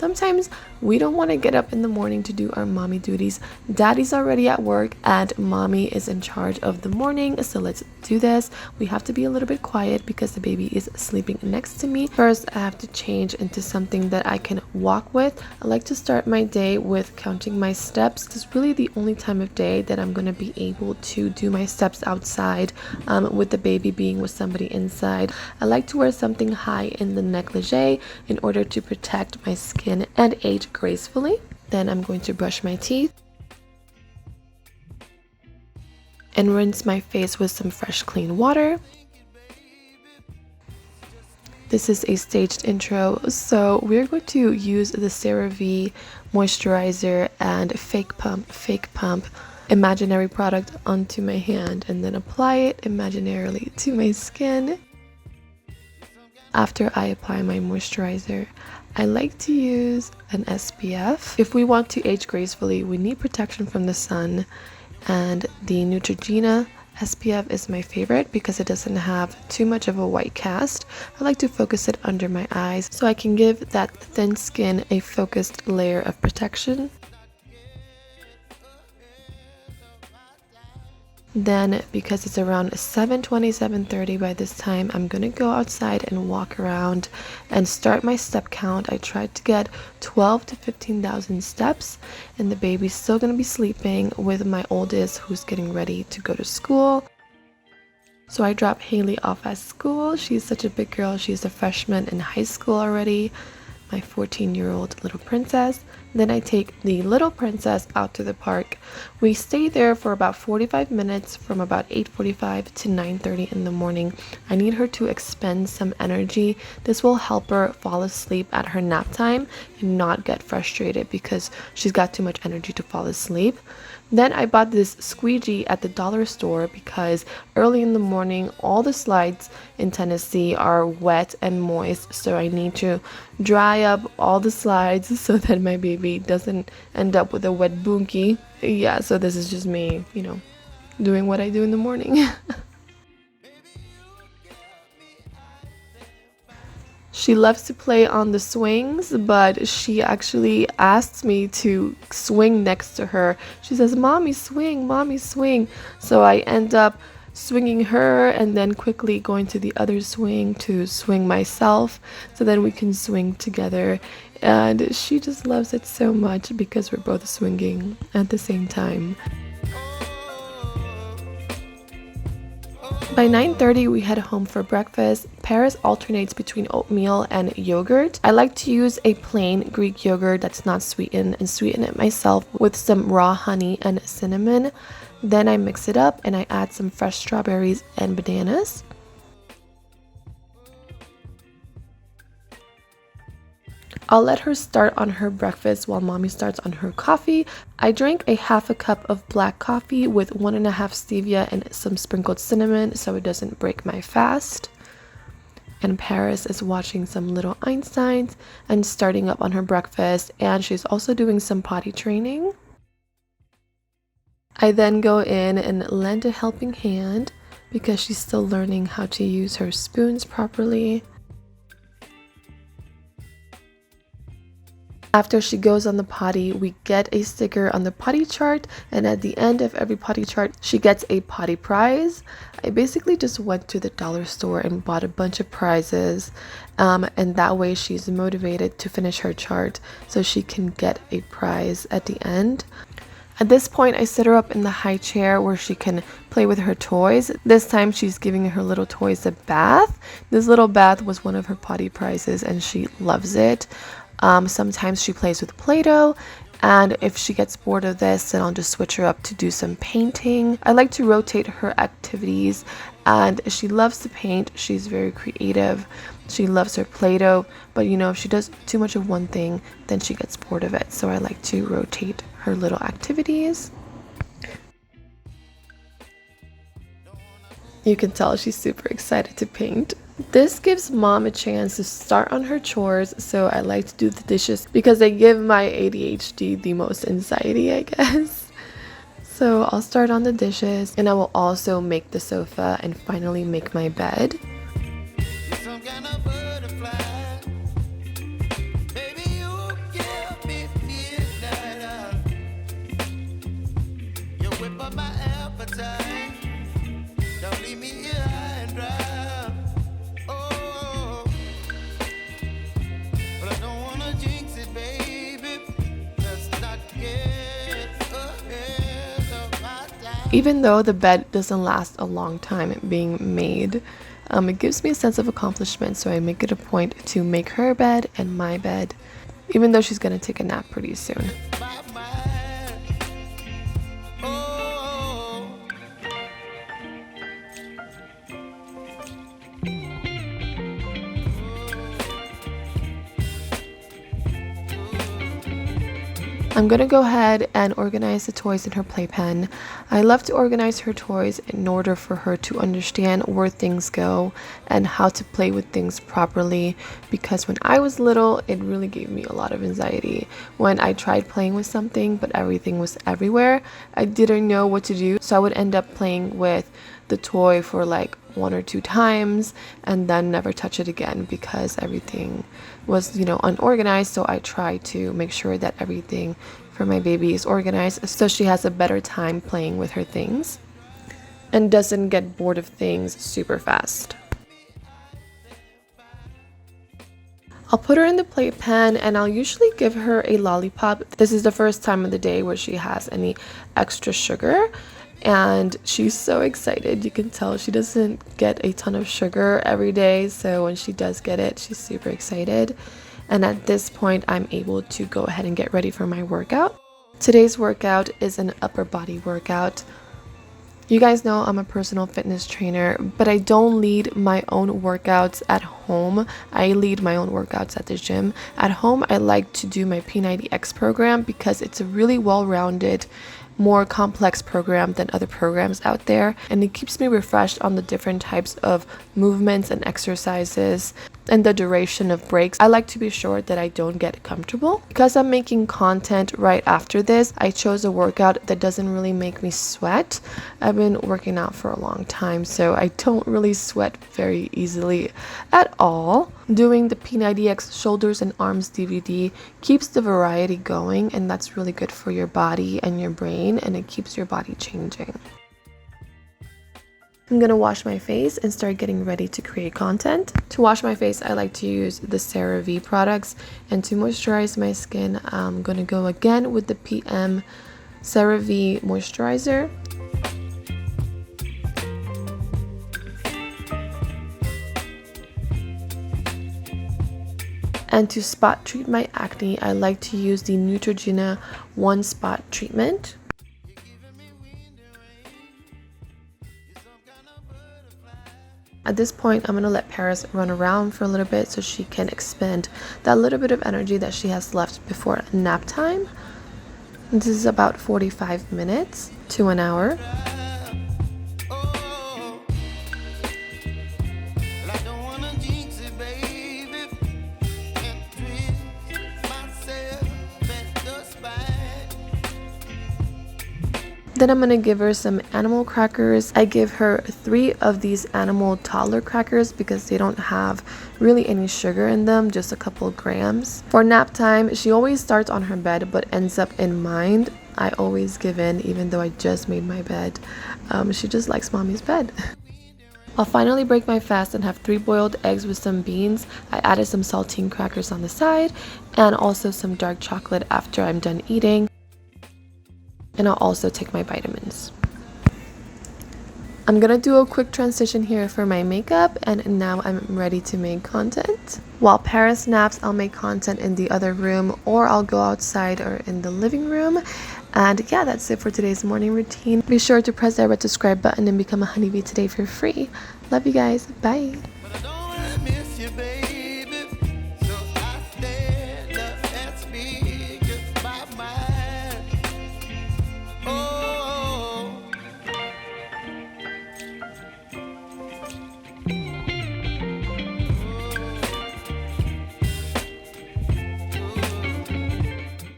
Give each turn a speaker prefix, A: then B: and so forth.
A: sometimes we don't want to get up in the morning to do our mommy duties. Daddy's already at work and mommy is in charge of the morning, so let's do this. We have to be a little bit quiet because the baby is sleeping next to me. First, I have to change into something that I can walk with. I like to start my day with counting my steps. This is really the only time of day that I'm going to be able to do my steps outside with the baby being with somebody inside. I like to wear something high in the negligee in order to protect my skin and age gracefully. Then I'm going to brush my teeth and rinse my face with some fresh clean water. This is a staged intro, so we're going to use the CeraVe moisturizer and Fake Pump imaginary product onto my hand and then apply it imaginarily to my skin. After I apply my moisturizer, I like to use an SPF. If we want to age gracefully, we need protection from the sun, and the Neutrogena SPF is my favorite because it doesn't have too much of a white cast. I like to focus it under my eyes so I can give that thin skin a focused layer of protection. Then, because it's around 7:20, 7:30 by this time, I'm gonna go outside and walk around and start my step count. I tried to get 12 to 15,000 steps, and the baby's still gonna be sleeping with my oldest who's getting ready to go to school. So I drop Haley off at school. She's such a big girl. She's a freshman in high school already, my 14-year-old little princess. Then I take the little princess out to the park. We stay there for about 45 minutes from about 8:45 to 9:30 in the morning. I need her to expend some energy. This will help her fall asleep at her nap time and not get frustrated because she's got too much energy to fall asleep. Then I bought this squeegee at the dollar store because early in the morning all the slides in Tennessee are wet and moist, so I need to dry up all the slides so that my baby doesn't end up with a wet bunkie. Yeah, so this is just me, doing what I do in the morning. She loves to play on the swings, but she actually asks me to swing next to her. She says, "Mommy, swing, Mommy, swing." So I end up swinging her and then quickly going to the other swing to swing myself so then we can swing together. And she just loves it so much because we're both swinging at the same time. By 9:30 we head home for breakfast. Paris alternates between oatmeal and yogurt. I like to use a plain Greek yogurt that's not sweetened and sweeten it myself with some raw honey and cinnamon. Then I mix it up and I add some fresh strawberries and bananas. I'll let her start on her breakfast while mommy starts on her coffee. I drank a half a cup of black coffee with 1.5 stevia and some sprinkled cinnamon so it doesn't break my fast. And Paris is watching some little Einsteins and starting up on her breakfast, and she's also doing some potty training. I then go in and lend a helping hand because she's still learning how to use her spoons properly. After she goes on the potty, we get a sticker on the potty chart, and at the end of every potty chart, she gets a potty prize. I basically just went to the dollar store and bought a bunch of prizes, and that way she's motivated to finish her chart so she can get a prize at the end. At this point, I sit her up in the high chair where she can play with her toys. This time she's giving her little toys a bath. This little bath was one of her potty prizes and she loves it. Sometimes she plays with Play-Doh, and if she gets bored of this, then I'll just switch her up to do some painting. I like to rotate her activities, and she loves to paint. She's very creative. She loves her Play-Doh, but if she does too much of one thing, then she gets bored of it. So I like to rotate her little activities. You can tell she's super excited to paint. This gives mom a chance to start on her chores, so I like to do the dishes because they give my ADHD the most anxiety, I guess. So I'll start on the dishes, and I will also make the sofa and finally make my bed. Even though the bed doesn't last a long time being made, it gives me a sense of accomplishment, so I make it a point to make her bed and my bed, even though she's gonna take a nap pretty soon. I'm gonna go ahead and organize the toys in her playpen. I love to organize her toys in order for her to understand where things go and how to play with things properly, because when I was little, it really gave me a lot of anxiety. When I tried playing with something but everything was everywhere, I didn't know what to do, so I would end up playing with the toy for like 1 or 2 times and then never touch it again because everything was, unorganized. So I try to make sure that everything for my baby is organized so she has a better time playing with her things and doesn't get bored of things super fast. I'll put her in the playpen and I'll usually give her a lollipop. This is the first time of the day where she has any extra sugar, and she's so excited. You can tell she doesn't get a ton of sugar every day, so when she does get it, she's super excited. And at this point, I'm able to go ahead and get ready for my workout. Today's workout is an upper body workout. You guys know I'm a personal fitness trainer, but I don't lead my own workouts at home. I lead my own workouts at the gym. At home, I like to do my P90X program because it's a really well-rounded, more complex program than other programs out there, and it keeps me refreshed on the different types of movements and exercises and the duration of breaks. I like to be sure that I don't get comfortable. Because I'm making content right after this, I chose a workout that doesn't really make me sweat. I've been working out for a long time, so I don't really sweat very easily at all. Doing the P90X shoulders and arms DVD keeps the variety going, and that's really good for your body and your brain, and it keeps your body changing. I'm gonna wash my face and start getting ready to create content. To wash my face, I like to use the CeraVe products, and to moisturize my skin, I'm gonna go again with the PM CeraVe moisturizer. And to spot treat my acne, I like to use the Neutrogena One Spot Treatment. At this point, I'm going to let Paris run around for a little bit so she can expend that little bit of energy that she has left before nap time. This is about 45 minutes to an hour. Then I'm gonna give her some animal crackers. I give her 3 of these animal toddler crackers because they don't have really any sugar in them, just a couple of grams. For nap time, she always starts on her bed but ends up in mine. I always give in even though I just made my bed. She just likes mommy's bed. I'll finally break my fast and have 3 boiled eggs with some beans. I added some saltine crackers on the side and also some dark chocolate after I'm done eating. And I'll also take my vitamins. I'm gonna do a quick transition here for my makeup, and now I'm ready to make content. While Paris naps, I'll make content in the other room, or I'll go outside or in the living room. And yeah, that's it for today's morning routine. Be sure to press that red subscribe button and become a honeybee today for free. Love you guys. Bye.